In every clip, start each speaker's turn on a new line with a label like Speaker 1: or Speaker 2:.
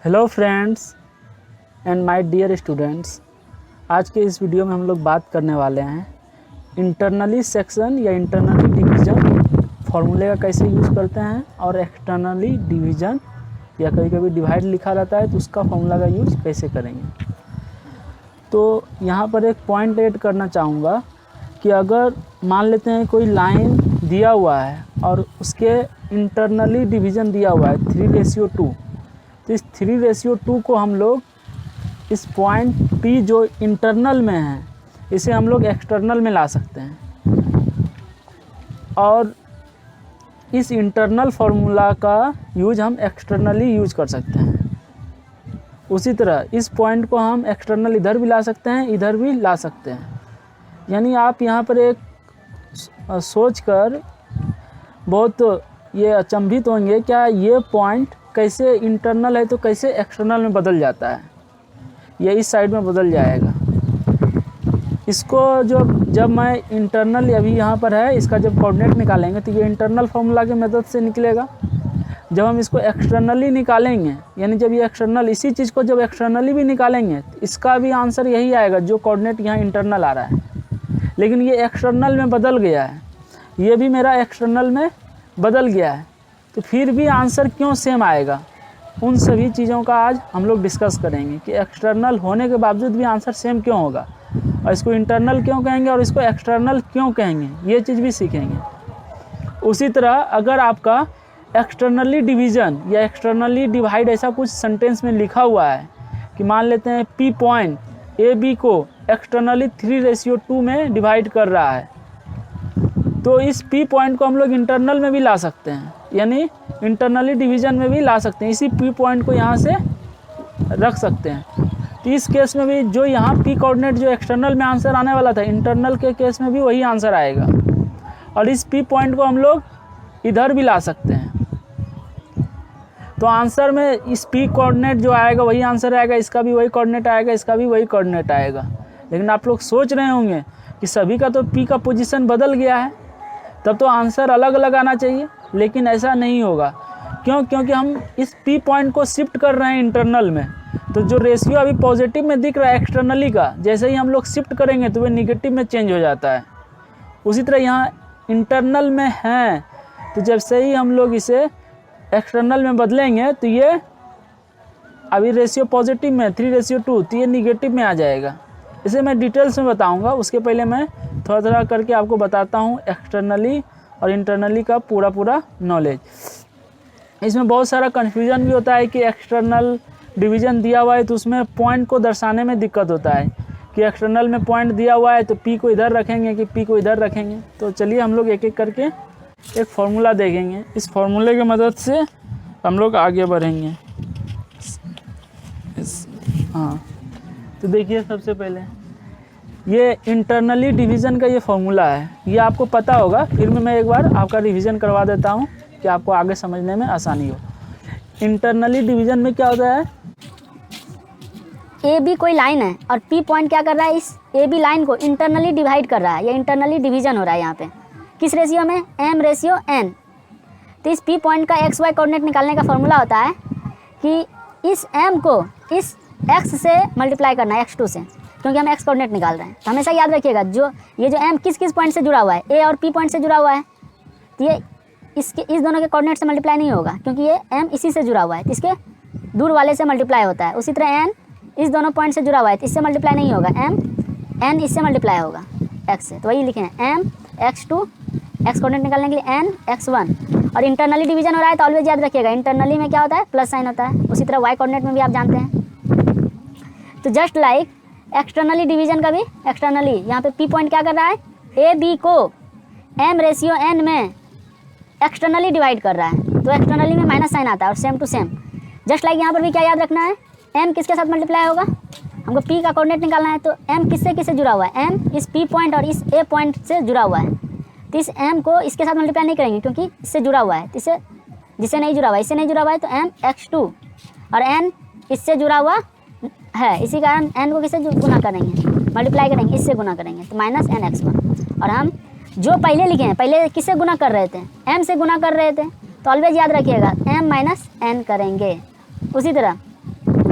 Speaker 1: Hello friends and my dear students, आज के इस वीडियो में हम लोग बात करने वाले हैं इंटरनली सेक्शन या इंटरनली डिवीज़न फार्मूले का कैसे यूज़ करते हैं और एक्सटर्नली डिवीज़न या कभी कभी डिवाइड लिखा रहता है तो उसका फार्मूला का यूज़ कैसे करेंगे। तो यहाँ पर एक पॉइंट ऐड करना चाहूँगा कि अगर मान लेते हैं कोई लाइन दिया हुआ है और उसके इंटरनली डिवीज़न दिया हुआ है 3:2, तो इस 3:2 को हम लोग इस पॉइंट P जो इंटरनल में है इसे हम लोग एक्सटर्नल में ला सकते हैं और इस इंटरनल फार्मूला का यूज हम एक्सटर्नली यूज कर सकते हैं। उसी तरह इस पॉइंट को हम एक्सटर्नल इधर भी ला सकते हैं, इधर भी ला सकते हैं। यानी आप यहाँ पर एक सोच कर बहुत ये अचंभित होंगे, क्या ये पॉइंट कैसे इंटरनल है तो कैसे एक्सटर्नल में बदल जाता है, ये इस साइड में बदल जाएगा। इसको जब मैं इंटरनल अभी यहाँ पर है, इसका जब कोऑर्डिनेट निकालेंगे तो ये इंटरनल फार्मूला की मदद से निकलेगा। जब हम इसको एक्सटर्नली निकालेंगे, यानी जब ये एक्सटर्नल इसी चीज़ को जब एक्सटर्नली भी निकालेंगे तो इसका भी आंसर यही आएगा जो कोऑर्डिनेट यहाँ इंटरनल आ रहा है, लेकिन ये एक्सटर्नल में बदल गया है, ये भी मेरा एक्सटर्नल में बदल गया है, तो फिर भी आंसर क्यों सेम आएगा, उन सभी चीज़ों का आज हम लोग डिस्कस करेंगे कि एक्सटर्नल होने के बावजूद भी आंसर सेम क्यों होगा और इसको इंटरनल क्यों कहेंगे और इसको एक्सटर्नल क्यों कहेंगे, ये चीज़ भी सीखेंगे। उसी तरह अगर आपका एक्सटर्नली डिवीज़न या एक्सटर्नली डिवाइड ऐसा कुछ सेंटेंस में लिखा हुआ है कि मान लेते हैं P पॉइंट ए बी को एक्सटर्नली 3:2 में डिवाइड कर रहा है, तो इस P पॉइंट को हम लोग इंटरनल में भी ला सकते हैं, यानी इंटरनली डिवीज़न में भी ला सकते हैं। इसी P पॉइंट को यहाँ से रख सकते हैं। तो इस केस में भी जो यहाँ P कोऑर्डिनेट जो एक्सटर्नल में आंसर आने वाला था, इंटरनल के केस में भी वही आंसर आएगा और इस P पॉइंट को हम लोग इधर भी ला सकते हैं। तो आंसर में इस P कोऑर्डिनेट जो आएगा वही आंसर आएगा, इसका भी वही कोऑर्डिनेट आएगा, इसका भी वही कोऑर्डिनेट आएगा। लेकिन आप लोग सोच रहे होंगे कि सभी का तो P का पोजीशन बदल गया है, तब तो आंसर अलग अलग आना चाहिए, लेकिन ऐसा नहीं होगा। क्यों? क्योंकि हम इस P पॉइंट को शिफ्ट कर रहे हैं इंटरनल में, तो जो रेशियो अभी पॉजिटिव में दिख रहा है एक्सटर्नली का, जैसे ही हम लोग शिफ्ट करेंगे तो वो निगेटिव में चेंज हो जाता है। उसी तरह यहाँ इंटरनल में है, तो जैसे ही हम लोग इसे एक्सटर्नल में बदलेंगे तो ये अभी रेशियो पॉजिटिव में 3:2, तो ये निगेटिव में आ जाएगा। इसे मैं डिटेल्स में बताऊंगा, उसके पहले मैं थोड़ा थोड़ा करके आपको बताता हूँ एक्सटर्नली और इंटरनली का पूरा नॉलेज। इसमें बहुत सारा कन्फ्यूजन भी होता है कि एक्सटर्नल डिवीज़न दिया हुआ है तो उसमें पॉइंट को दर्शाने में दिक्कत होता है कि एक्सटर्नल में पॉइंट दिया हुआ है तो P को इधर रखेंगे कि P को इधर रखेंगे। तो चलिए हम लोग एक एक करके एक फार्मूला देखेंगे, इस फार्मूले की मदद से हम लोग आगे बढ़ेंगे। हाँ, तो देखिए सबसे पहले ये इंटरनली डिवीज़न का ये फार्मूला है, ये आपको पता होगा, फिर मैं एक बार आपका रिवीजन करवा देता हूँ कि आपको आगे समझने में आसानी हो। इंटरनली डिवीज़न में क्या होता है,
Speaker 2: ए बी कोई लाइन है और P पॉइंट क्या कर रहा है, इस ए बी लाइन को इंटरनली डिवाइड कर रहा है या इंटरनली डिवीज़न हो रहा है। यहाँ पे किस रेशियो में, M/N। तो इस P पॉइंट का XY कोऑर्डिनेट निकालने का फॉर्मूला होता है कि इस M को इस X से मल्टीप्लाई करना है, X2 से, क्योंकि हम X कोऑर्डिनेट निकाल रहे हैं। तो हमेशा याद रखिएगा ये जो M किस किस पॉइंट से जुड़ा हुआ है, A और P पॉइंट से जुड़ा हुआ है, तो ये इस दोनों के कोऑर्डिनेट से मल्टीप्लाई नहीं होगा क्योंकि ये M इसी से जुड़ा हुआ है, तो इसके दूर वाले से मल्टीप्लाई होता है। उसी तरह N इस दोनों पॉइंट से जुड़ा हुआ है, तो इससे मल्टीप्लाई नहीं होगा, N इससे मल्टीप्लाई होगा X से। तो वही लिखे हैं M X2, X कोऑर्डिनेट निकालने के लिए N X1। और इंटरनली डिवीज़न हो रहा है तो ऑलवेज याद रखिएगा इंटरनली में क्या होता है, प्लस साइन होता है। उसी तरह Y कोऑर्डिनेट में भी आप जानते हैं। तो जस्ट लाइक एक्सटर्नली डिवीज़न का भी एक्सटर्नली यहाँ पे P पॉइंट क्या कर रहा है, ए बी को M/N में एक्सटर्नली डिवाइड कर रहा है, तो एक्सटर्नली में माइनस साइन आता है और same to same. Just like यहाँ पर भी क्या याद रखना है, M किसके साथ मल्टीप्लाई होगा, हमको P का कोऑर्डिनेट निकालना है, तो M किससे जुड़ा हुआ है, M इस P पॉइंट और इस A पॉइंट से जुड़ा हुआ है। तो इस M को इसके साथ मल्टीप्लाई नहीं करेंगे क्योंकि इससे जुड़ा हुआ है, इससे जिससे नहीं जुड़ा हुआ है, इससे नहीं जुड़ा हुआ है, तो M X2 और N इससे जुड़ा हुआ है, इसी कारण N को किससे गुना करेंगे, मल्टीप्लाई करेंगे, इससे गुना करेंगे, तो -NX1। और हम जो पहले लिखे हैं, पहले किससे गुना कर रहे थे, M से गुना कर रहे थे, तो ऑलवेज याद रखिएगा M - N करेंगे। उसी तरह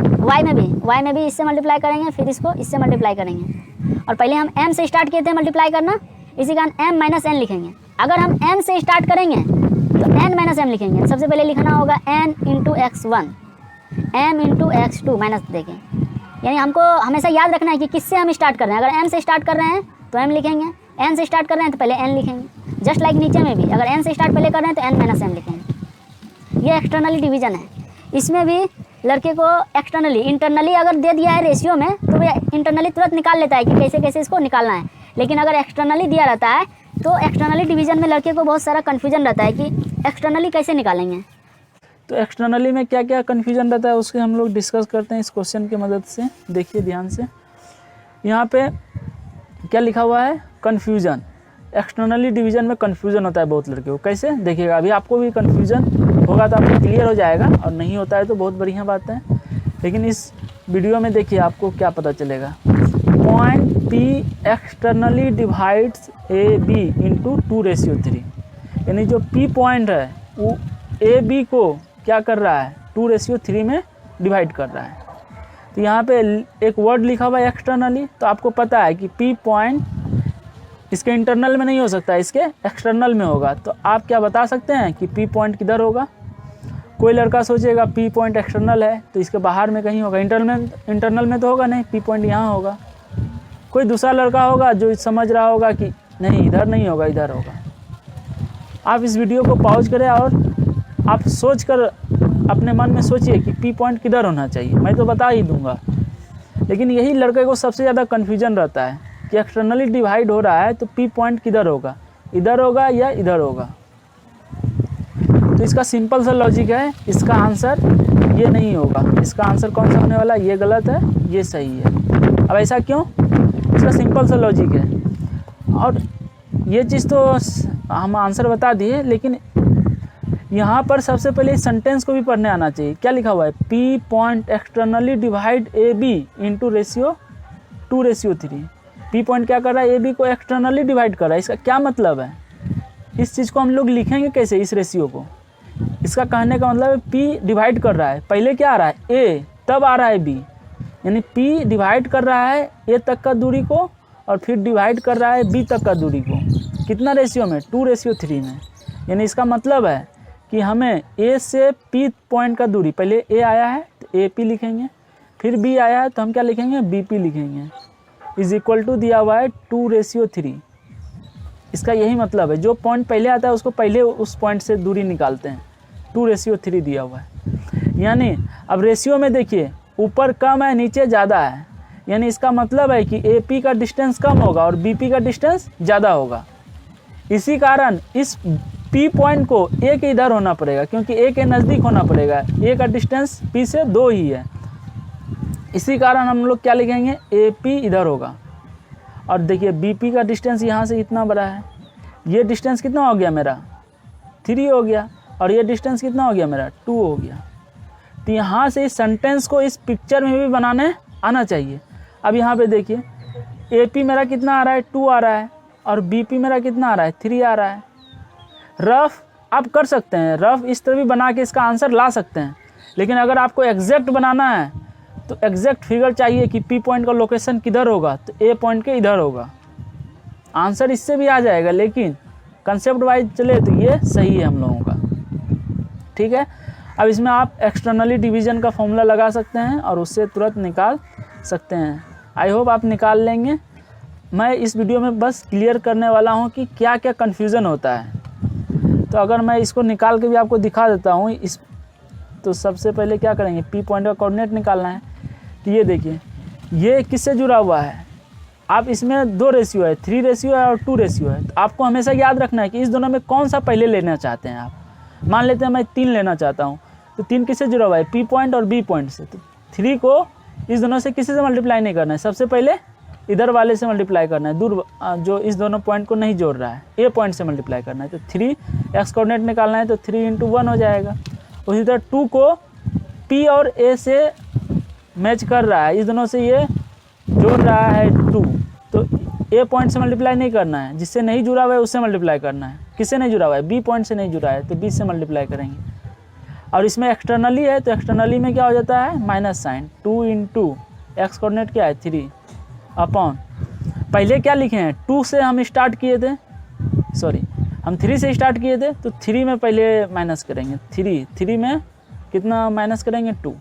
Speaker 2: y में भी इससे मल्टीप्लाई करेंगे, फिर इसको इससे मल्टीप्लाई करेंगे। और पहले हम m से स्टार्ट किए थे मल्टीप्लाई करना, इसी कारण m माइनस n लिखेंगे। अगर हम n से स्टार्ट करेंगे तो n माइनस m लिखेंगे। सबसे पहले लिखना होगा n into x1 m into x2 minus देखें, यानी हमको हमेशा याद रखना है कि किससे हम स्टार्ट कर रहे हैं। अगर m से स्टार्ट कर रहे हैं तो m लिखेंगे, n से स्टार्ट कर रहे हैं तो पहले n लिखेंगे। जस्ट लाइक नीचे में भी अगर n से स्टार्ट पहले कर रहे हैं तो n माइनस m लिखेंगे। ये एक्सटर्नली डिवीजन है। इसमें भी लड़के को एक्सटर्नली इंटरनली अगर दे दिया है रेशियो में तो वह इंटरनली तुरंत निकाल लेता है कि कैसे कैसे इसको निकालना है। लेकिन अगर एक्सटर्नली दिया रहता है तो एक्सटर्नली डिवीजन में लड़के को बहुत सारा कन्फ्यूजन रहता है कि एक्सटर्नली कैसे निकालेंगे।
Speaker 1: तो एक्सटर्नली में क्या क्या कन्फ्यूजन रहता है उसके हम लोग डिस्कस करते हैं इस क्वेश्चन की मदद से। देखिए ध्यान से, यहाँ पे क्या लिखा हुआ है, कन्फ्यूजन। एक्सटर्नली डिवीजन में कन्फ्यूजन होता है बहुत लड़के को। कैसे देखिएगा, अभी आपको भी कन्फ्यूजन होगा तो आपको क्लियर हो जाएगा, और नहीं होता है तो बहुत बढ़िया बात है। लेकिन इस वीडियो में देखिए आपको क्या पता चलेगा। Point P externally divides AB into 2:3, यानी जो P पॉइंट है वो AB को क्या कर रहा है, 2:3 में डिवाइड कर रहा है। तो यहाँ पे एक वर्ड लिखा हुआ है एक्सटर्नली, तो आपको पता है कि P पॉइंट इसके इंटरनल में नहीं हो सकता, इसके एक्सटर्नल में होगा। तो आप क्या बता सकते हैं कि P पॉइंट किधर होगा। कोई लड़का सोचेगा P पॉइंट एक्सटर्नल है तो इसके बाहर में कहीं होगा, इंटरनल में तो होगा नहीं, P पॉइंट यहाँ होगा। कोई दूसरा लड़का होगा जो समझ रहा होगा कि नहीं इधर नहीं होगा, इधर होगा। आप इस वीडियो को पॉज करें और आप सोच कर अपने मन में सोचिए कि P पॉइंट किधर होना चाहिए। मैं तो बता ही दूंगा, लेकिन यही लड़के को सबसे ज़्यादा कन्फ्यूजन रहता है कि एक्सटर्नली डिवाइड हो रहा है तो P पॉइंट किधर होगा, इधर होगा या इधर होगा। तो इसका सिंपल सा लॉजिक है, इसका आंसर ये नहीं होगा। इसका आंसर कौन सा होने वाला, ये गलत है, ये सही है। अब ऐसा क्यों, इसका सिंपल सा लॉजिक है। और ये चीज़ तो हम आंसर बता दिए, लेकिन यहाँ पर सबसे पहले इस सेंटेंस को भी पढ़ने आना चाहिए। क्या लिखा हुआ है, P point externally divide AB into 2:3। P point क्या कर रहा है, AB को एक्सटर्नली डिवाइड कर रहा है। इसका क्या मतलब है, इस चीज़ को हम लोग लिखेंगे कैसे, इस रेशियो को। इसका कहने का मतलब है P डिवाइड कर रहा है, पहले क्या आ रहा है A, तब आ रहा है B, यानी P डिवाइड कर रहा है A तक का दूरी को और फिर डिवाइड कर रहा है B तक का दूरी को। कितना रेशियो में, 2:3 में। यानी इसका मतलब है कि हमें A से P पॉइंट का दूरी, पहले A आया है तो AP लिखेंगे, फिर B आया है तो हम क्या लिखेंगे, BP लिखेंगे। इज इक्वल टू दिया हुआ है 2:3। इसका यही मतलब है, जो पॉइंट पहले आता है उसको पहले उस पॉइंट से दूरी निकालते हैं। 2:3 दिया हुआ है। यानी अब रेशियो में देखिए, ऊपर कम है नीचे ज़्यादा है, यानी इसका मतलब है कि AP का डिस्टेंस कम होगा और BP का डिस्टेंस ज़्यादा होगा। इसी कारण इस P पॉइंट को A के इधर होना पड़ेगा, क्योंकि A के नज़दीक होना पड़ेगा। A का डिस्टेंस P से 2 ही है, इसी कारण हम लोग क्या लिखेंगे, AP इधर होगा। और देखिए BP का डिस्टेंस यहाँ से इतना बड़ा है, ये डिस्टेंस कितना हो गया मेरा, 3 हो गया, और ये डिस्टेंस कितना हो गया मेरा, 2 हो गया। तो यहाँ से इस सेंटेंस को इस पिक्चर में भी बनाने आना चाहिए। अब यहाँ पे देखिए AP मेरा कितना आ रहा है, 2 आ रहा है, और BP मेरा कितना आ रहा है, 3 आ रहा है। रफ आप कर सकते हैं, रफ इस तरह भी बना के इसका आंसर ला सकते हैं, लेकिन अगर आपको एग्जैक्ट बनाना है तो एग्जैक्ट फिगर चाहिए कि P पॉइंट का लोकेशन किधर होगा, तो A पॉइंट के इधर होगा। आंसर इससे भी आ जाएगा, लेकिन कंसेप्ट वाइज चले तो ये सही है हम लोगों का। ठीक है, अब इसमें आप एक्सटर्नली डिवीज़न का फॉर्मूला लगा सकते हैं और उससे तुरंत निकाल सकते हैं। आई होप आप निकाल लेंगे। मैं इस वीडियो में बस क्लियर करने वाला हूँ कि क्या क्या कन्फ्यूज़न होता है। तो अगर मैं इसको निकाल के भी आपको दिखा देता हूँ, इस तो सबसे पहले क्या करेंगे, P पॉइंट का कोऑर्डिनेट निकालना है। तो ये देखिए, ये किससे जुड़ा हुआ है, आप इसमें 2 रेशियो है, 3 रेशियो है और 2 रेशियो है। तो आपको हमेशा याद रखना है कि इस दोनों में कौन सा पहले लेना चाहते हैं आप। मान लेते हैं मैं 3 लेना चाहता हूँ, तो 3 किससे जुड़ा हुआ है, P पॉइंट और B पॉइंट से। तो 3 को इस दोनों से किसी से मल्टीप्लाई नहीं करना है, सबसे पहले इधर वाले से मल्टीप्लाई करना है, दूर जो इस दोनों पॉइंट को नहीं जोड़ रहा है, A पॉइंट से मल्टीप्लाई करना है। तो 3 एक्स कोऑर्डिनेट निकालना है, तो 3 × 1 हो जाएगा। उसी तरह 2 को P और A से मैच कर रहा है, इस दोनों से ये जोड़ रहा है 2, तो A पॉइंट से मल्टीप्लाई नहीं करना है, जिससे नहीं जुड़ा हुआ है उससे मल्टीप्लाई करना है। किससे नहीं जुड़ा हुआ है, B पॉइंट से नहीं जुड़ा है, तो B से मल्टीप्लाई करेंगे। और इसमें एक्सटर्नली है तो एक्सटर्नली में क्या हो जाता है minus sign, 2 into x coordinate क्या है 3 अपॉन, पहले क्या लिखे हैं 2 से हम स्टार्ट किए थे, सॉरी हम 3 से स्टार्ट किए थे तो 3 में पहले माइनस करेंगे, 3 में कितना माइनस करेंगे 2,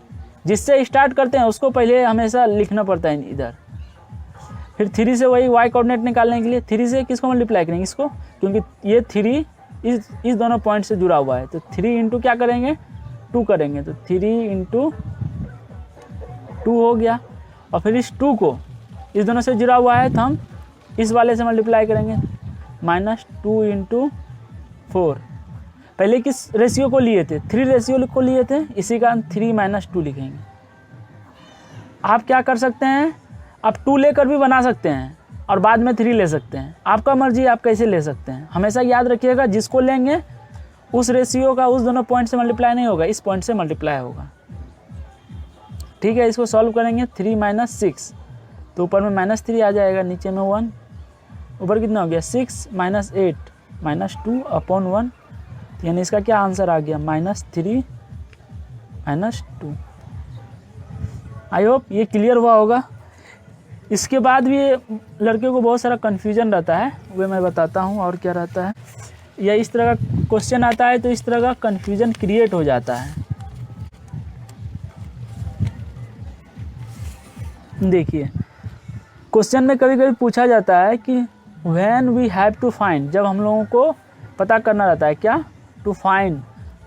Speaker 1: जिससे स्टार्ट करते हैं उसको पहले हमेशा लिखना पड़ता है इधर। फिर 3 से वही y कोऑर्डिनेट निकालने के लिए 3 से किसको मल्टीप्लाई करेंगे इसको, क्योंकि ये 3 इस दोनों पॉइंट से जुड़ा हुआ है तो 3 इंटू क्या करेंगे 2 करेंगे, तो 3 इंटू 2 हो गया। और फिर इस 2 को इस दोनों से जुड़ा हुआ है तो हम इस वाले से मल्टीप्लाई करेंगे, -2 इंटू 4। पहले किस रेशियो को लिए थे 3 रेशियो को लिए थे, इसी का 3 - 2 लिखेंगे। आप क्या कर सकते हैं, आप 2 लेकर भी बना सकते हैं और बाद में 3 ले सकते हैं, आपका मर्जी आप कैसे ले सकते हैं। हमेशा याद रखिएगा जिसको लेंगे उस रेशियो का उस दोनों पॉइंट से मल्टीप्लाई नहीं होगा, इस पॉइंट से मल्टीप्लाई होगा। ठीक है, इसको सॉल्व करेंगे 3 - 6 तो ऊपर में -3 आ जाएगा, नीचे में 1, ऊपर कितना हो गया 6 - 8 -2 अपॉन 1, यानी इसका क्या आंसर आ गया -3 - 2। आई होप ये क्लियर हुआ होगा। इसके बाद भी लड़के को बहुत सारा कन्फ्यूजन रहता है, वो मैं बताता हूँ और क्या रहता है। या इस तरह का क्वेश्चन आता है तो इस तरह का कन्फ्यूजन क्रिएट हो जाता है। देखिए क्वेश्चन में कभी कभी पूछा जाता है कि when we have to find, जब हम लोगों को पता करना रहता है क्या, to find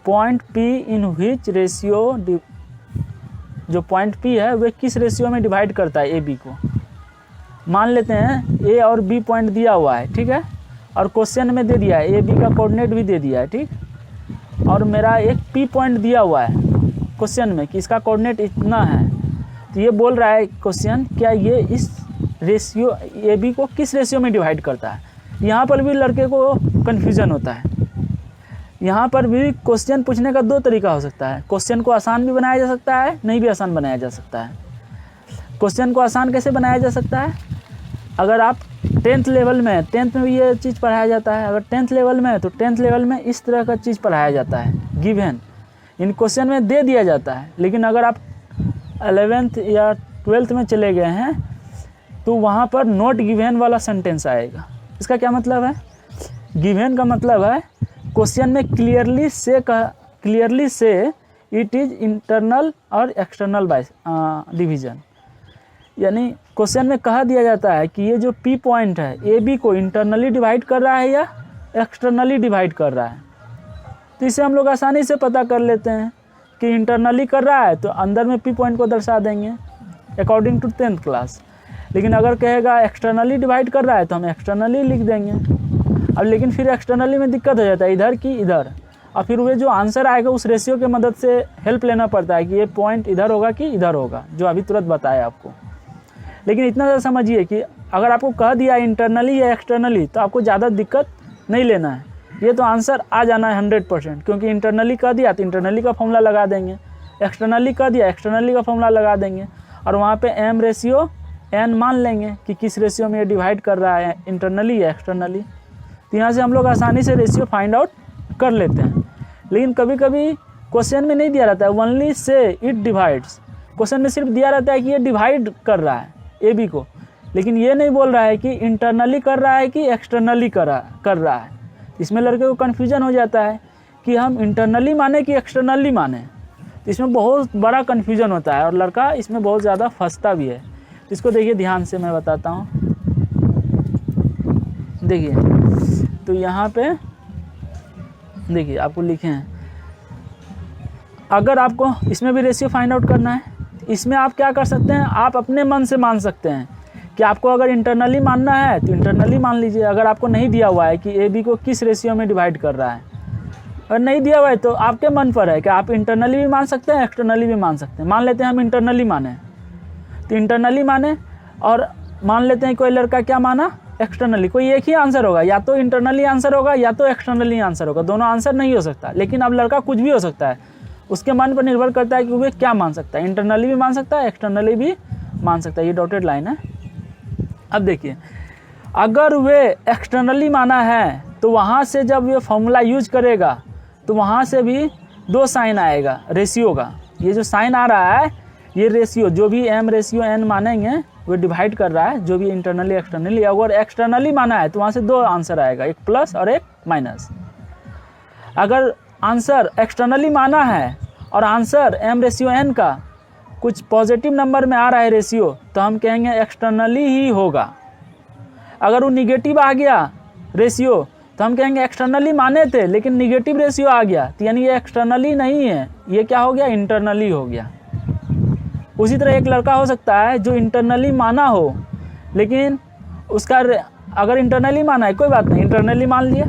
Speaker 1: point P in which ratio, जो पॉइंट P है वह किस रेशियो में डिवाइड करता है AB को। मान लेते हैं A और B पॉइंट दिया हुआ है, ठीक है, और क्वेश्चन में दे दिया है AB का कोऑर्डिनेट भी दे दिया है, ठीक, और मेरा एक P पॉइंट दिया हुआ है क्वेश्चन में कि इसका कोऑर्डिनेट इतना है। तो ये बोल रहा है क्वेश्चन क्या ये इस रेशियो AB को किस रेशियो में डिवाइड करता है। यहाँ पर भी लड़के को कन्फ्यूज़न होता है। यहाँ पर भी क्वेश्चन पूछने का 2 तरीका हो सकता है, क्वेश्चन को आसान भी बनाया जा सकता है, नहीं भी आसान बनाया जा सकता है। क्वेश्चन को आसान कैसे बनाया जा सकता है, अगर आप 10th लेवल में, 10th में भी ये चीज़ पढ़ाया जाता है, अगर 10th लेवल में है तो 10th लेवल में इस तरह का चीज़ पढ़ाया जाता है, गिवन इन क्वेश्चन में दे दिया जाता है। लेकिन अगर आप 11th या 12th में चले गए हैं तो वहाँ पर नॉट गिवन वाला सेंटेंस आएगा। इसका क्या मतलब है, गिवन का मतलब है क्वेश्चन में क्लियरली से इट इज़ इंटरनल और एक्सटर्नल बाय डिवीज़न, यानी क्वेश्चन में कहा दिया जाता है कि ये जो P पॉइंट है AB को इंटरनली डिवाइड कर रहा है या एक्सटर्नली डिवाइड कर रहा है। तो इसे हम लोग आसानी से पता कर लेते हैं कि इंटरनली कर रहा है तो अंदर में P पॉइंट को दर्शा देंगे अकॉर्डिंग टू 10th क्लास। लेकिन अगर कहेगा एक्सटर्नली डिवाइड कर रहा है तो हम एक्सटर्नली लिख देंगे। अब लेकिन फिर एक्सटर्नली में दिक्कत हो जाता है, इधर की इधर, और फिर वो जो आंसर आएगा उस रेशियो के मदद से हेल्प लेना पड़ता है कि ये पॉइंट इधर होगा कि इधर होगा, जो अभी तुरंत बताया आपको। लेकिन इतना ज़्यादा समझिए कि अगर आपको कह दिया इंटरनली या एक्सटर्नली तो आपको ज़्यादा दिक्कत नहीं लेना है, ये तो आंसर आ जाना है 100%, क्योंकि इंटरनली कह दिया तो इंटरनली का फॉर्मूला लगा देंगे, एक्सटर्नली कह दिया एक्सटर्नली का फॉर्मूला लगा देंगे, और वहाँ पे M रेशियो N मान लेंगे कि किस रेशियो में ये डिवाइड कर रहा है, इंटरनली या एक्सटर्नली। तो यहाँ से हम लोग आसानी से रेशियो फाइंड आउट कर लेते हैं। लेकिन कभी कभी क्वेश्चन में नहीं दिया रहता है only say it divides, question में सिर्फ दिया रहता है कि ये डिवाइड कर रहा है AB को, लेकिन ये नहीं बोल रहा है कि इंटरनली कर रहा है कि एक्सटर्नली कर रहा है। इसमें लड़के को कन्फ्यूजन हो जाता है कि हम इंटरनली माने कि एक्सटर्नली माने, तो इसमें बहुत बड़ा कन्फ्यूजन होता है और लड़का इसमें बहुत ज़्यादा फंसता भी है। तो इसको देखिए ध्यान से मैं बताता हूँ। देखिए तो यहाँ पे देखिए आपको लिखे हैं, अगर आपको इसमें भी रेशियो फाइंड आउट करना है, इसमें आप क्या कर सकते हैं, आप अपने मन से मान सकते हैं कि आपको अगर इंटरनली मानना है तो इंटरनली मान लीजिए। अगर आपको नहीं दिया हुआ है कि AB को किस रेशियो में डिवाइड कर रहा है, अगर नहीं दिया हुआ है तो आपके मन पर है कि आप इंटरनली भी मान सकते हैं एक्सटर्नली भी मान सकते हैं। मान लेते हैं हम इंटरनली माने तो इंटरनली माने, और मान लेते हैं कोई लड़का क्या माना एक्सटर्नली, कोई एक ही आंसर होगा, या तो इंटरनली आंसर होगा या तो एक्सटर्नली आंसर होगा, दोनों आंसर नहीं हो सकता। लेकिन अब लड़का कुछ भी हो सकता है, उसके मन पर निर्भर करता है कि वह क्या मान सकता है, इंटरनली भी मान सकता है एक्सटर्नली भी मान सकता है। ये डॉटेड लाइन है। अब देखिए अगर वे एक्सटर्नली माना है तो वहाँ से जब ये फॉर्मूला यूज करेगा तो वहाँ से भी दो साइन आएगा रेशियो का। ये जो साइन आ रहा है ये रेशियो जो भी m रेशियो n मानेंगे वो डिवाइड कर रहा है, जो भी इंटरनली एक्सटर्नली। अगर एक्सटर्नली माना है तो वहाँ से दो आंसर आएगा, एक प्लस और एक माइनस। अगर आंसर एक्सटर्नली माना है और आंसर m रेशियो n का कुछ पॉजिटिव नंबर में आ रहा है रेशियो, तो हम कहेंगे एक्सटर्नली ही होगा। अगर वो निगेटिव आ गया रेशियो तो हम कहेंगे एक्सटर्नली माने थे लेकिन निगेटिव रेशियो आ गया, तो यानी ये एक्सटर्नली नहीं है, ये क्या हो गया, इंटरनली हो गया। उसी तरह एक लड़का हो सकता है जो इंटरनली माना हो, लेकिन उसका अगर इंटरनली माना है कोई बात नहीं, इंटरनली मान लिया,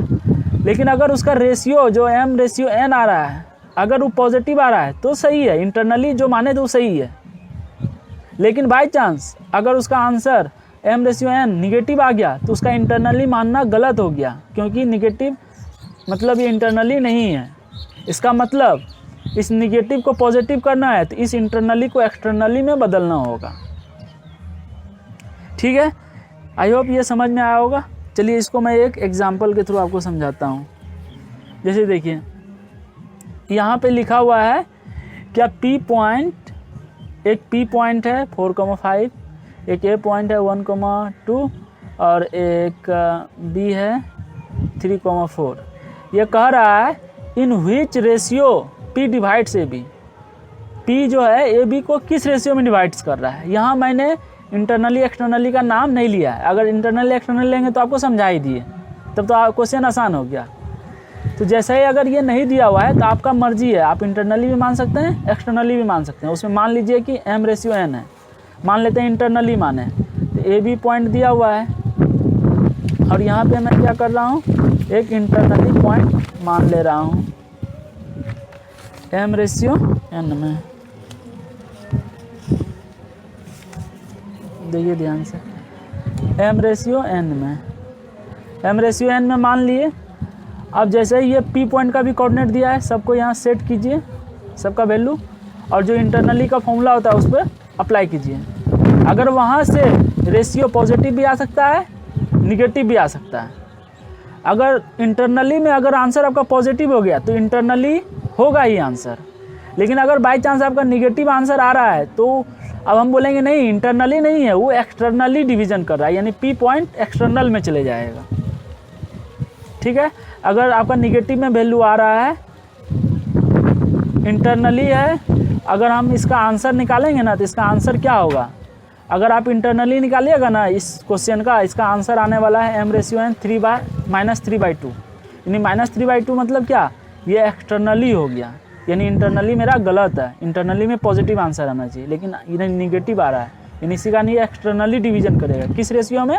Speaker 1: लेकिन अगर उसका रेशियो जो m रेशियो n आ रहा है अगर वो पॉजिटिव आ रहा है तो सही है, इंटरनली जो माने तो वो सही है। लेकिन बाय चांस अगर उसका answer m ratio n negative आ गया तो उसका इंटरनली मानना गलत हो गया, क्योंकि निगेटिव मतलब ये इंटरनली नहीं है। इसका मतलब इस निगेटिव को पॉजिटिव करना है तो इस इंटरनली को एक्सटर्नली में बदलना होगा। ठीक है, आई होप ये समझ में आया होगा। चलिए इसको मैं एक एग्जांपल के थ्रू आपको समझाता हूँ। जैसे देखिए यहाँ पे लिखा हुआ है क्या P पॉइंट, एक P पॉइंट है 4,5, एक A पॉइंट है 1,2 और एक B है 3,4। ये कह रहा है in which ratio P divides AB। P जो है AB को किस रेशियो में डिवाइड्स कर रहा है। यहाँ मैंने इंटरनली एक्सटर्नली का नाम नहीं लिया है, अगर इंटरनली एक्सटर्नली लेंगे तो आपको समझा ही दिए, तब तो क्वेश्चन आसान हो गया। तो जैसे ही अगर ये नहीं दिया हुआ है तो आपका मर्जी है, आप इंटरनली भी मान सकते हैं एक्सटर्नली भी मान सकते हैं। उसमें मान लीजिए कि m रेशियो n है, मान लेते हैं इंटरनली माने, तो AB पॉइंट दिया हुआ है और यहाँ पे मैं क्या कर रहा हूँ, एक इंटरनली पॉइंट मान ले रहा हूँ m रेशियो n में। देखिए ध्यान से, m रेशियो n में, m रेशियो n में मान लिए। अब जैसे ही ये P पॉइंट का भी कोऑर्डिनेट दिया है, सबको यहाँ सेट कीजिए, सबका वैल्यू, और जो इंटरनली का फॉर्मूला होता है उस पर अप्लाई कीजिए। अगर वहाँ से रेशियो पॉजिटिव भी आ सकता है, निगेटिव भी आ सकता है। अगर इंटरनली में अगर आंसर आपका पॉजिटिव हो गया तो इंटरनली होगा ही आंसर, लेकिन अगर बाई चांस आपका निगेटिव आंसर आ रहा है तो अब हम बोलेंगे नहीं इंटरनली नहीं है, वो एक्सटर्नली डिवीज़न कर रहा है, यानी P पॉइंट एक्सटर्नल में चले जाएगा। ठीक है, अगर आपका निगेटिव में वैल्यू आ रहा है, इंटरनली है, अगर हम इसका आंसर निकालेंगे ना तो इसका आंसर क्या होगा, अगर आप इंटरनली निकालिएगा ना इस क्वेश्चन का, इसका आंसर आने वाला है m रेशियो n -3/2, यानी -3/2 मतलब क्या, ये एक्सटर्नली हो गया, यानी इंटरनली मेरा गलत है, इंटरनली में पॉजिटिव आंसर आना चाहिए, लेकिन इधर निगेटिव आ रहा है, यानी इसी का नहीं एक्सटर्नली डिवीज़न करेगा। किस रेशियो में,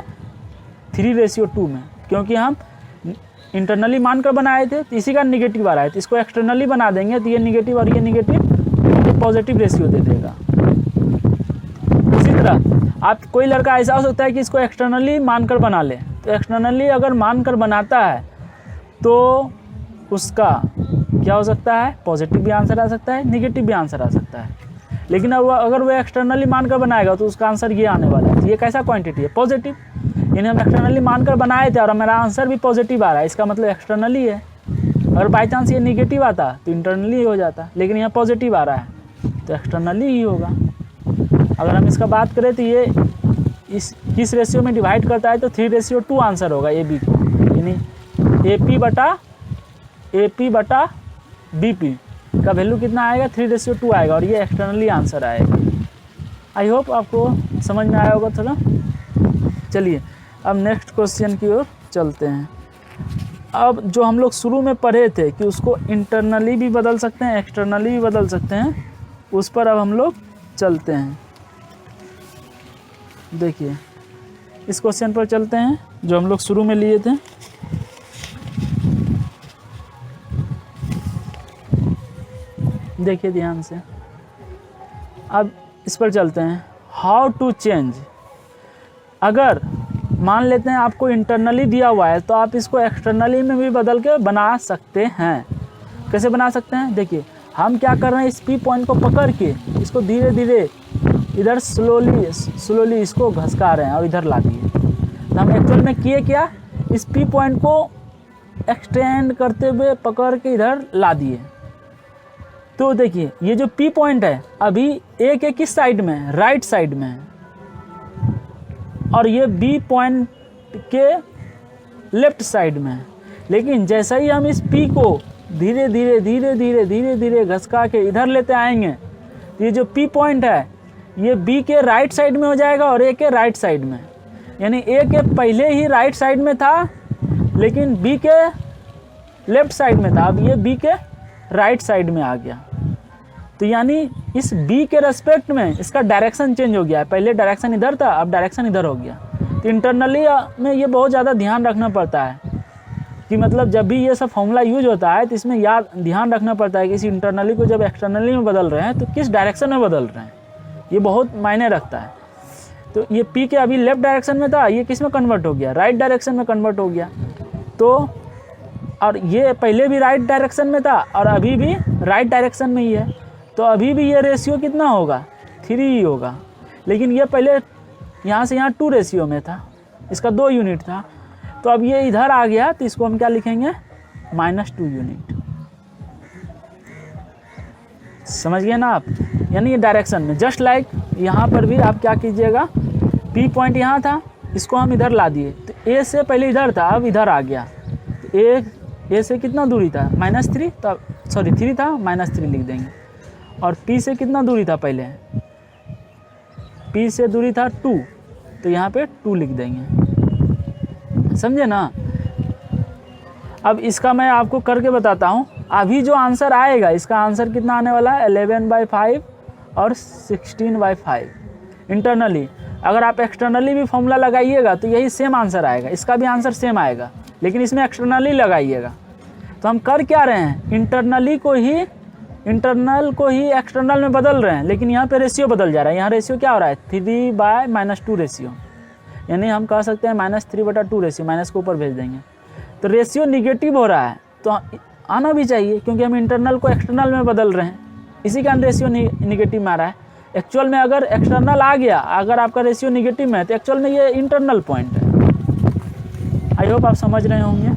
Speaker 1: 3:2 में, क्योंकि हम इंटरनली मानकर बनाए थे तो इसी का निगेटिव आ रहा है, तो इसको एक्सटर्नली बना देंगे तो ये निगेटिव और ये निगेटिव, ये पॉजिटिव रेशियो दे देगा। इसी तरह आप कोई लड़का ऐसा हो सकता है कि इसको एक्सटर्नली मानकर बना ले, तो एक्सटर्नली अगर मानकर बनाता है तो उसका क्या हो सकता है, पॉजिटिव भी आंसर आ सकता है, निगेटिव भी आंसर आ सकता है। लेकिन अब अगर वो एक्सटर्नली मानकर बनाएगा तो उसका आंसर ये आने वाला है। तो ये कैसा क्वांटिटी है, पॉजिटिव, यानी हम एक्सटर्नली मानकर बनाए थे और मेरा आंसर भी पॉजिटिव आ रहा है, इसका मतलब एक्सटर्नली है। अगर बाई चांस ये निगेटिव आता तो इंटरनली हो जाता, लेकिन यहाँ पॉजिटिव आ रहा है तो एक्सटर्नली ही होगा। अगर हम इसका बात करें तो ये इस किस रेशियो में डिवाइड करता है तो 3:2 आंसर होगा AB को, यानी AP बटा BP का वैल्यू कितना आएगा, 3:2 आएगा, और ये एक्सटर्नली आंसर आएगा। आई होप आपको समझ में आया होगा थोड़ा। चलिए अब नेक्स्ट क्वेश्चन की ओर चलते हैं। अब जो हम लोग शुरू में पढ़े थे कि उसको इंटरनली भी बदल सकते हैं, एक्सटर्नली भी बदल सकते हैं, उस पर अब हम लोग चलते हैं। देखिए इस क्वेश्चन पर चलते हैं जो हम लोग शुरू में लिए थे। देखिए ध्यान से, अब इस पर चलते हैं। हाउ टू चेंज, अगर मान लेते हैं आपको इंटरनली दिया हुआ है तो आप इसको एक्सटर्नली में भी बदल के बना सकते हैं। कैसे बना सकते हैं, देखिए हम क्या कर रहे हैं, इस P पॉइंट को पकड़ के इसको धीरे धीरे इधर स्लोली इसको घसका रहे हैं और इधर ला दिए। तो हम एक्चुअल में किए क्या, इस P पॉइंट को एक्सटेंड करते हुए पकड़ के इधर ला दिए। तो देखिए ये जो P पॉइंट है अभी A के किस साइड में है, राइट साइड में है, और ये B पॉइंट के लेफ्ट साइड में है। लेकिन जैसा ही हम इस P को धीरे धीरे धीरे धीरे धीरे धीरे घसका के इधर लेते आएंगे तो ये जो P पॉइंट है ये B के राइट साइड में हो जाएगा और A के राइट साइड में, यानी A के पहले ही राइट साइड में था लेकिन B के लेफ्ट साइड में था, अब ये B के राइट साइड में आ गया। तो यानी इस B के रेस्पेक्ट में इसका डायरेक्शन चेंज हो गया है, पहले डायरेक्शन इधर था अब डायरेक्शन इधर हो गया। तो इंटरनली में ये बहुत ज़्यादा ध्यान रखना पड़ता है कि मतलब जब भी ये सब फॉर्मूला यूज होता है तो इसमें ध्यान रखना पड़ता है कि इस इंटरनली को जब एक्सटर्नली में बदल रहे हैं तो किस डायरेक्शन में बदल रहे हैं, ये बहुत मायने रखता है। तो ये P के अभी लेफ्ट डायरेक्शन में था, ये किस में कन्वर्ट हो गया, राइट डायरेक्शन में कन्वर्ट हो गया। तो और ये पहले भी राइट डायरेक्शन में था और अभी भी राइट डायरेक्शन में ही है, तो अभी भी ये रेशियो कितना होगा, 3 ही होगा। लेकिन ये पहले यहाँ से यहाँ 2 रेशियो में था, इसका 2 यूनिट था, तो अब ये इधर आ गया तो इसको हम क्या लिखेंगे, -2 यूनिट। समझ गए ना आप, यानी ये डायरेक्शन में जस्ट लाइक यहाँ पर भी आप क्या कीजिएगा, P पॉइंट यहाँ था, इसको हम इधर ला दिए तो A से पहले इधर था अब इधर आ गया, तो A से कितना दूरी था, -3, तो सॉरी 3 था, -3 लिख देंगे। और P से कितना दूरी था, पहले P से दूरी था 2, तो यहाँ पे 2 लिख देंगे। समझे ना। अब इसका मैं आपको करके बताता हूँ। अभी जो आंसर आएगा इसका आंसर कितना आने वाला है, 11/5 और 16/5 इंटरनली। अगर आप एक्सटर्नली भी फॉर्मूला लगाइएगा तो यही सेम आंसर आएगा, इसका भी आंसर सेम आएगा, लेकिन इसमें एक्सटर्नली लगाइएगा। तो हम कर क्या रहे हैं, इंटरनल को ही एक्सटर्नल में बदल रहे हैं, लेकिन यहाँ पे रेशियो बदल जा रहा है। यहाँ रेशियो क्या हो रहा है, 3/-2 रेशियो, यानी हम कह सकते हैं -3/2 रेशियो, माइनस को ऊपर भेज देंगे। तो रेशियो निगेटिव हो रहा है तो आना भी चाहिए, क्योंकि हम इंटरनल को एक्सटर्नल में बदल रहे हैं, इसी कारण रेशियो निगेटिव में आ रहा है। एक्चुअल में अगर एक्सटर्नल आ गया, अगर आपका रेशियो निगेटिव में है तो एक्चुअल में ये इंटरनल पॉइंट है। आई होप आप समझ रहे होंगे।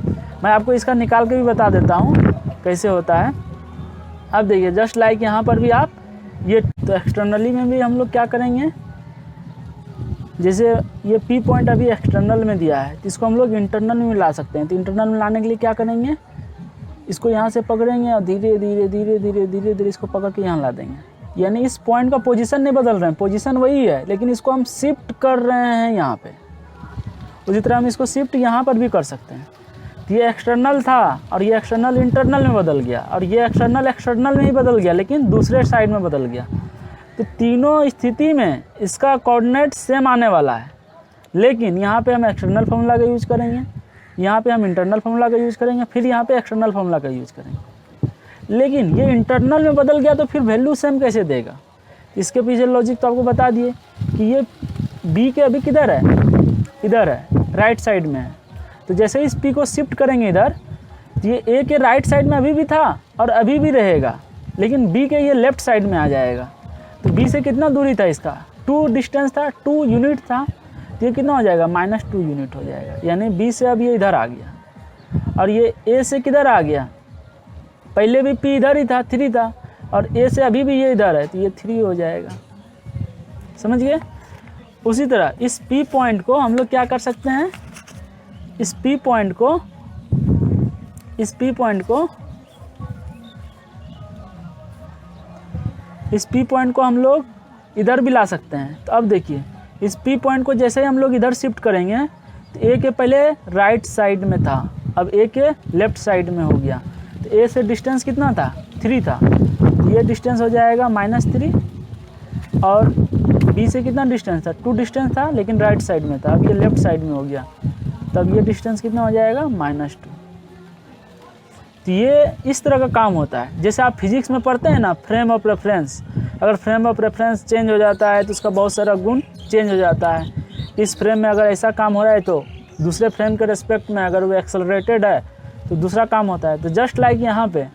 Speaker 1: मैं आपको इसका निकाल के भी बता देता हूँ कैसे होता है। अब देखिए जस्ट लाइक यहाँ पर भी आप ये, तो एक्सटर्नली में भी हम लोग क्या करेंगे, जैसे ये P पॉइंट अभी एक्सटर्नल में दिया है तो इसको हम लोग इंटरनल में ला सकते हैं। तो इंटरनल में लाने के लिए क्या करेंगे, इसको यहाँ से पकड़ेंगे और धीरे धीरे धीरे धीरे धीरे धीरे इसको पकड़ के यहाँ ला देंगे। यानी इस पॉइंट का पोजीशन नहीं बदल रहे हैं, पोजीशन वही है, लेकिन इसको हम शिफ्ट कर रहे हैं यहाँ पे। उसी तरह हम इसको शिफ्ट यहाँ पर भी कर सकते हैं। तो ये एक्सटर्नल था और ये एक्सटर्नल इंटरनल में बदल गया, और ये एक्सटर्नल में ही बदल गया लेकिन दूसरे साइड में बदल गया। तो तीनों स्थिति में इसका कोऑर्डिनेट सेम आने वाला है, लेकिन यहाँ पे हम एक्सटर्नल फार्मूला का यूज करेंगे, यहाँ पे हम इंटरनल फार्मूला का यूज करेंगे, फिर यहाँ पे एक्सटर्नल फार्मूला का यूज करेंगे। लेकिन ये इंटरनल में बदल गया तो फिर वैल्यू सेम कैसे देगा, इसके पीछे लॉजिक तो आपको बता दिए कि ये B के अभी किधर है, इधर है, राइट साइड में है। तो जैसे इस P को शिफ्ट करेंगे इधर, तो ये A के राइट साइड में अभी भी था और अभी भी रहेगा, लेकिन B के ये लेफ्ट साइड में आ जाएगा। तो B से कितना दूरी था, इसका 2 डिस्टेंस था, 2 यूनिट था, तो ये कितना हो जाएगा, -2 यूनिट हो जाएगा। यानी B से अब ये इधर आ गया, और ये A से किधर आ गया, पहले भी P इधर ही था, 3 था, और A से अभी भी ये इधर है तो ये 3 हो जाएगा। समझ गए। उसी तरह इस P पॉइंट को हम लोग क्या कर सकते हैं, इस P पॉइंट को हम लोग इधर भी ला सकते हैं। तो अब देखिए इस P पॉइंट को जैसे ही हम लोग इधर शिफ्ट करेंगे तो A के पहले राइट साइड में था, अब A के लेफ्ट साइड में हो गया। तो A से डिस्टेंस कितना था, 3 था, ये डिस्टेंस हो जाएगा -3, और B से कितना डिस्टेंस था, 2 डिस्टेंस था, लेकिन राइट साइड में था, अब ये लेफ्ट साइड में हो गया, तब ये डिस्टेंस कितना हो जाएगा, -2। तो ये इस तरह का काम होता है। जैसे आप फिजिक्स में पढ़ते हैं ना, फ्रेम ऑफ रेफरेंस, अगर फ्रेम ऑफ रेफरेंस चेंज हो जाता है तो उसका बहुत सारा गुण चेंज हो जाता है। इस फ्रेम में अगर ऐसा काम हो रहा है तो दूसरे फ्रेम के रिस्पेक्ट में अगर वो एक्सेलरेटेड है तो दूसरा काम होता है। तो जस्ट लाइक यहाँ पे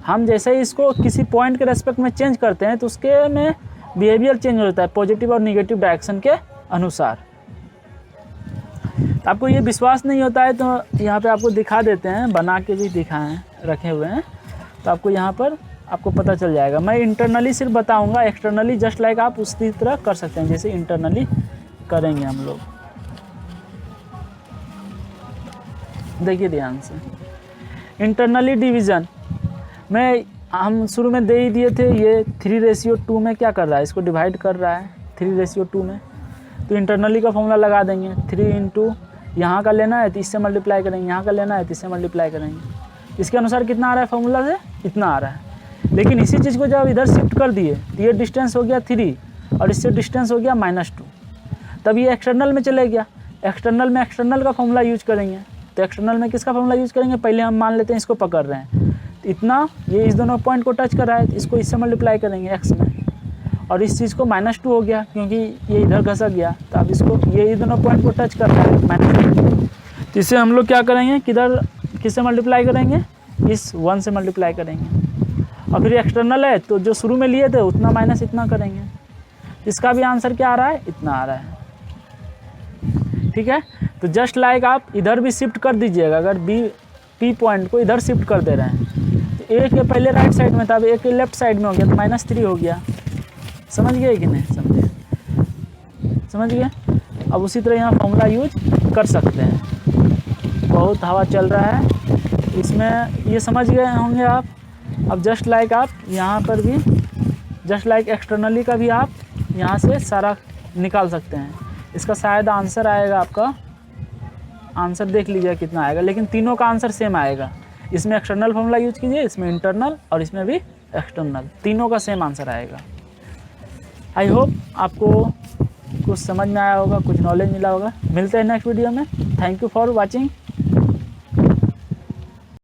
Speaker 1: हम जैसे ही इसको किसी पॉइंट के रेस्पेक्ट में चेंज करते हैं तो उसके में बिहेवियर चेंज हो जाता है पॉजिटिव और निगेटिव डायरेक्शन के अनुसार। आपको ये विश्वास नहीं होता है तो यहाँ पे आपको दिखा देते हैं, बना के भी दिखाएं, रखे हुए हैं। तो आपको यहाँ पर आपको पता चल जाएगा। मैं इंटरनली सिर्फ बताऊंगा, एक्सटर्नली जस्ट लाइक आप उसी तरह कर सकते हैं जैसे इंटरनली करेंगे हम लोग। देखिए ध्यान से, इंटरनली डिवीज़न में हम शुरू में दे ही दिए थे, ये 3:2 में क्या कर रहा है, इसको डिवाइड कर रहा है 3:2 में। तो इंटरनली का फॉर्मूला लगा देंगे, 3 इंटू यहाँ का लेना है तो इससे मल्टीप्लाई करेंगे, यहाँ का लेना है तो इससे मल्टीप्लाई करेंगे। इसके अनुसार कितना आ रहा है फॉर्मूला से, इतना आ रहा है। लेकिन इसी चीज़ को जब इधर शिफ्ट कर दिए तो ये डिस्टेंस हो गया 3 और इससे डिस्टेंस हो गया -2, तब ये एक्सटर्नल में चले गया। एक्सटर्नल में एक्सटर्नल का फॉर्मूला यूज करेंगे। तो एक्सटर्नल में किसका फॉर्मूला यूज करेंगे, पहले हम मान लेते हैं इसको पकड़ रहे हैं तो इतना, ये इस दोनों पॉइंट को टच कर रहा है तो इसको इससे मल्टीप्लाई करेंगे एक्स में, और इस चीज़ को -2 हो गया क्योंकि ये इधर घसक गया, तो अब इसको ये इस दोनों पॉइंट को टच कर रहा है -2, तो इससे हम लोग क्या करेंगे, किधर किससे मल्टीप्लाई करेंगे, इस 1 से मल्टीप्लाई करेंगे। और फिर एक्सटर्नल है तो जो शुरू में लिए थे उतना माइनस इतना करेंगे। इसका भी आंसर क्या आ रहा है, इतना आ रहा है। ठीक है, तो जस्ट लाइक आप इधर भी शिफ्ट कर दीजिएगा। अगर पी पॉइंट को इधर शिफ्ट कर दे रहे हैं तो एक के पहले राइट साइड में था, अब एक के लेफ्ट साइड में हो गया तो -3 हो गया। समझ गए कि नहीं, समझ गए। अब उसी तरह यहाँ फॉर्मूला यूज कर सकते हैं। बहुत हवा चल रहा है इसमें, ये समझ गए होंगे आप। अब जस्ट लाइक आप यहाँ पर भी जस्ट लाइक एक्सटर्नली का भी आप यहाँ से सारा निकाल सकते हैं। इसका शायद आंसर आएगा, आपका आंसर देख लीजिए कितना आएगा, लेकिन तीनों का आंसर सेम आएगा। इसमें एक्सटर्नल फॉर्मूला यूज कीजिए, इसमें इंटरनल और इसमें भी एक्सटर्नल, तीनों का सेम आंसर आएगा। आई होप आपको कुछ समझ में आया होगा, कुछ नॉलेज मिला होगा। मिलते हैं नेक्स्ट वीडियो में। Thank you for watching.